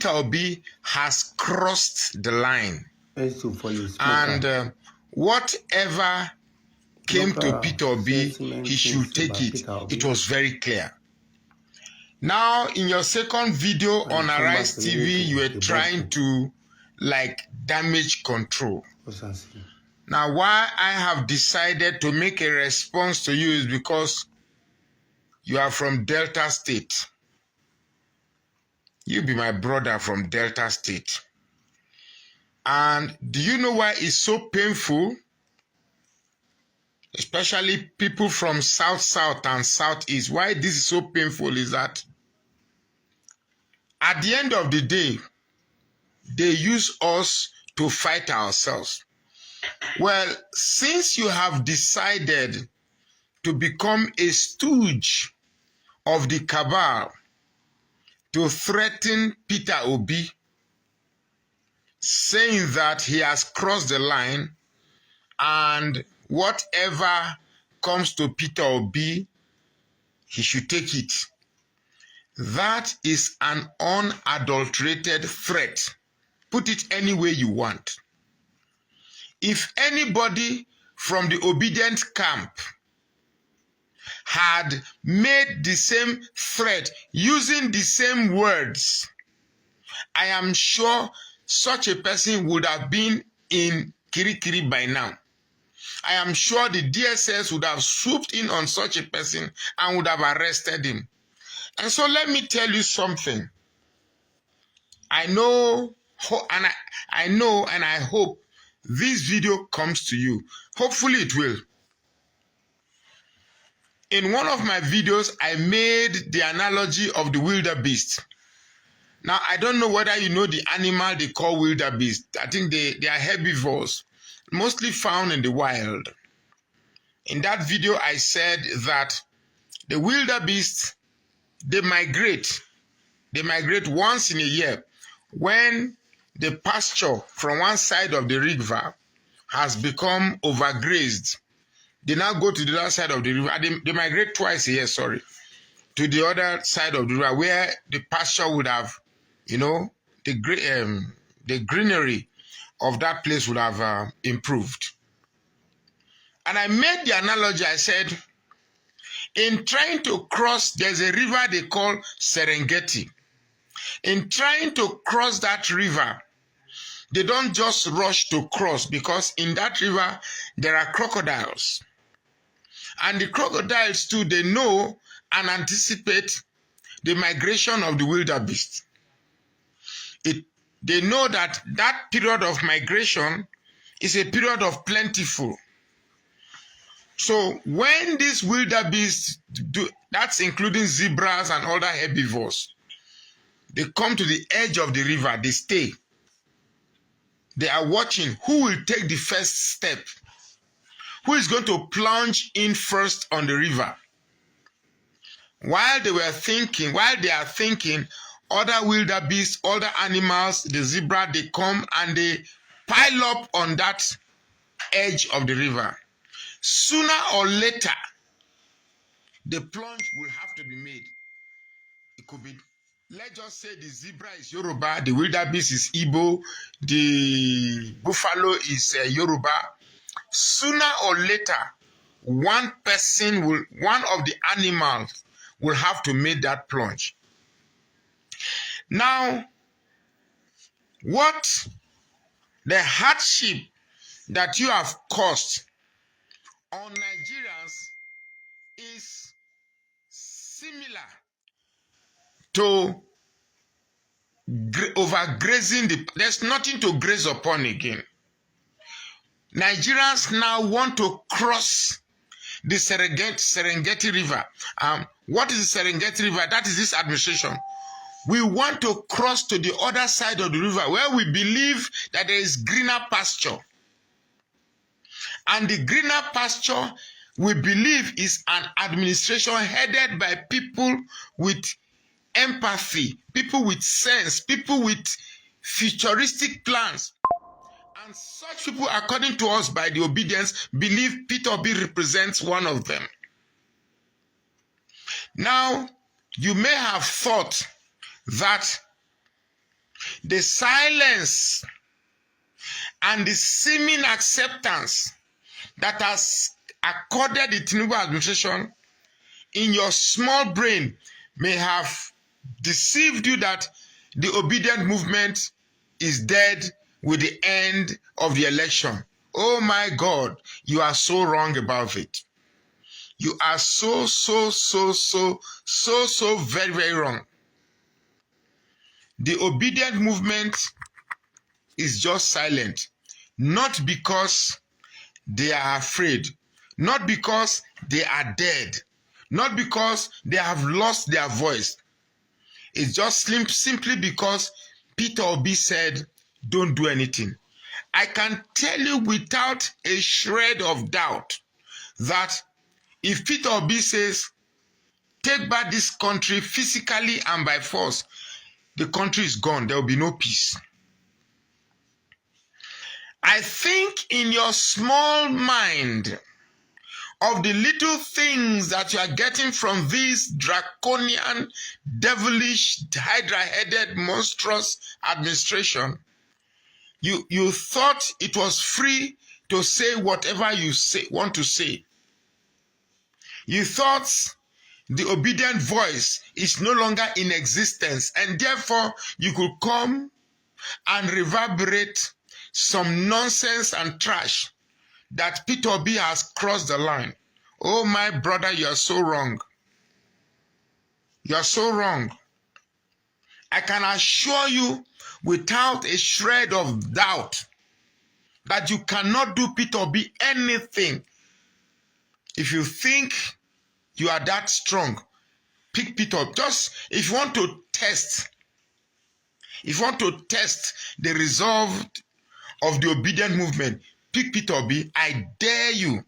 Peter Obi has crossed the line. And whatever came to Peter Obi, he should take it. It was very clear. Now, in your second video on Arise TV, you were trying to damage control. Now, why I have decided to make a response to you is because you are from Delta State. You be my brother from Delta State. And do you know why it's so painful? Especially people from South and Southeast. Why this is so painful is that at the end of the day, they use us to fight ourselves. Well, since you have decided to become a stooge of the cabal to threaten Peter Obi, saying that he has crossed the line and whatever comes to Peter Obi, he should take it. That is an unadulterated threat. Put it any way you want. If anybody from the Obidient camp had made the same threat using the same words, I am sure such a person would have been in Kirikiri by now. I am sure the DSS would have swooped in on such a person and would have arrested him. And so let me tell you something. I know and I hope this video comes to you. Hopefully it will. In one of my videos, I made the analogy of the wildebeest. Now, I don't know whether you know the animal they call wildebeest. I think they are herbivores, mostly found in the wild. In that video, I said that the wildebeest, they migrate once in a year when the pasture from one side of the river has become overgrazed. They now go to the other side of the river. They migrate twice a year, to the other side of the river where the pasture would have, the greenery of that place would have improved. And I made the analogy, I said, in trying to cross, there's a river they call Serengeti. In trying to cross that river, they don't just rush to cross because in that river, there are crocodiles. And the crocodiles too, they know and anticipate the migration of the wildebeest. They know that period of migration is a period of plentiful. So when these wildebeest that's including zebras and other herbivores, they come to the edge of the river, they stay. They are watching who will take the first step. Who is going to plunge in first on the river? While they are thinking, other wildebeest, other animals, the zebra, they come and they pile up on that edge of the river. Sooner or later, the plunge will have to be made. It could be, let's just say the zebra is Yoruba, the wildebeest is Igbo, the buffalo is Yoruba. Sooner or later, one of the animals will have to make that plunge. Now, what the hardship that you have caused on Nigerians is similar to overgrazing. There's nothing to graze upon again. Nigerians now want to cross the Serengeti River. What is the Serengeti River? That is this administration. We want to cross to the other side of the river where we believe that there is greener pasture. And the greener pasture, we believe, is an administration headed by people with empathy, people with sense, people with futuristic plans. And such people, according to us by the Obedience, believe Peter Obi represents one of them. Now, you may have thought that the silence and the seeming acceptance that has accorded the Tinubu administration in your small brain may have deceived you that the Obidient movement is dead with the end of the election. Oh my God, you are so wrong about it. You are so very, very wrong. The Obidient movement is just silent, not because they are afraid, not because they are dead, not because they have lost their voice. It's just simply because Peter Obi said, don't do anything. I can tell you without a shred of doubt that if Peter Obi says, take back this country physically and by force, the country is gone. There will be no peace. I think in your small mind of the little things that you are getting from this draconian, devilish, hydra-headed, monstrous administration, you thought it was free to say whatever you want to say. You thought the Obidient voice is no longer in existence, and therefore you could come and reverberate some nonsense and trash that Peter Obi has crossed the line. Oh, my brother, you are so wrong. You are so wrong. I can assure you without a shred of doubt that you cannot do Peter Obi anything. If you think you are that strong, pick Peter Obi. Just if you want to test, the resolve of the Obidient movement, pick Peter Obi. I dare you.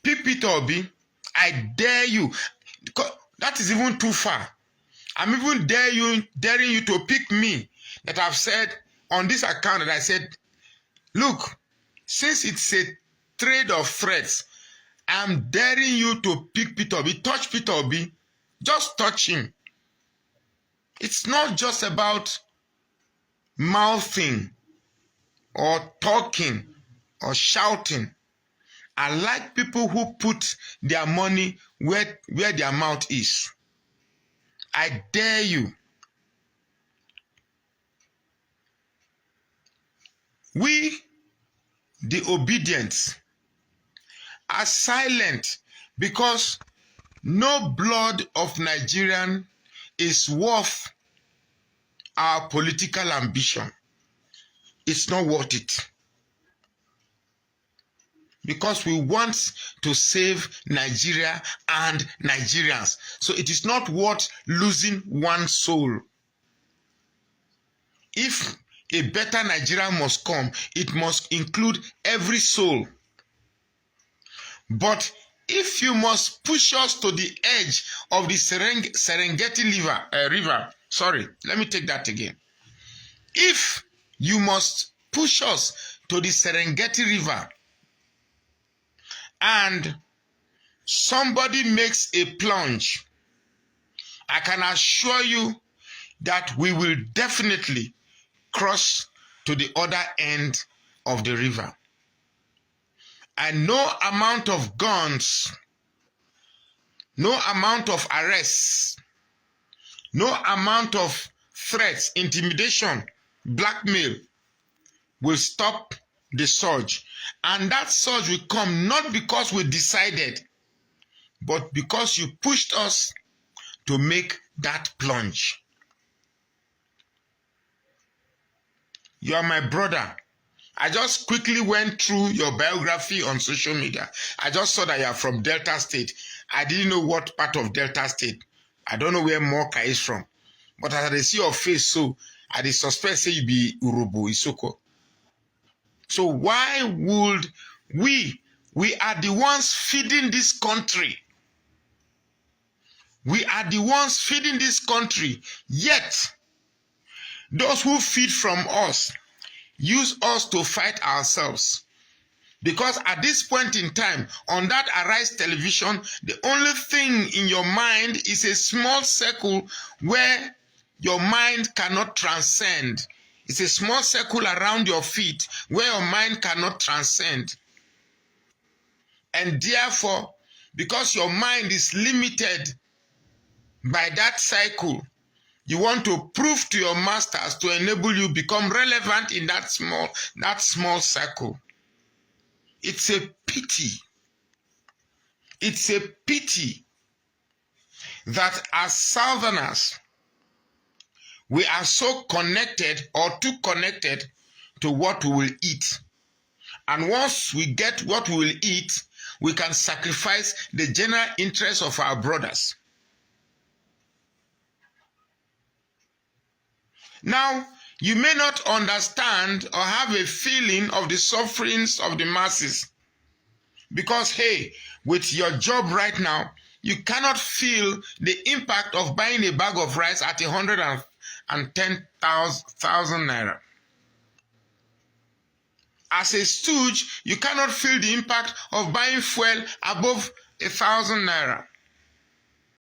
Pick Peter Obi. I dare you. That is even too far. I'm even daring you to pick me, that I've said on this account that I said, look, since it's a trade of threats, I'm daring you to pick Peter Obi. Touch Peter Obi. Just touch him. It's not just about mouthing or talking or shouting. I like people who put their money where their mouth is. I dare you. We, the Obedients, are silent because no blood of Nigerian is worth our political ambition. It's not worth it. Because we want to save Nigeria and Nigerians. So it is not worth losing one soul. If a better Nigeria must come, it must include every soul. But if you must push us to the edge of the Serengeti river, sorry, let me take that again. If you must push us to the Serengeti river, and somebody makes a plunge, I can assure you that we will definitely cross to the other end of the river. And no amount of guns, no amount of arrests, no amount of threats, intimidation, blackmail will stop the surge. And that surge will come not because we decided, but because you pushed us to make that plunge. You are my brother. I just quickly went through your biography on social media. I just saw that you are from Delta State. I didn't know what part of Delta State. I don't know where Morka is from. But as I see your face, so I did suspect say you be Urobo Isoko. So why would we are the ones feeding this country. We are the ones feeding this country. Yet, those who feed from us use us to fight ourselves. Because at this point in time, on that Arise television, the only thing in your mind is a small circle where your mind cannot transcend. It's a small circle around your feet where your mind cannot transcend. And therefore, because your mind is limited by that cycle, you want to prove to your masters to enable you become relevant in that small circle. It's a pity. It's a pity that as Southerners, we are so connected or too connected to what we will eat. And once we get what we will eat, we can sacrifice the general interests of our brothers. Now, you may not understand or have a feeling of the sufferings of the masses because, hey, with your job right now, you cannot feel the impact of buying a bag of rice at 110,000 naira. As a stooge, you cannot feel the impact of buying fuel above 1,000 naira.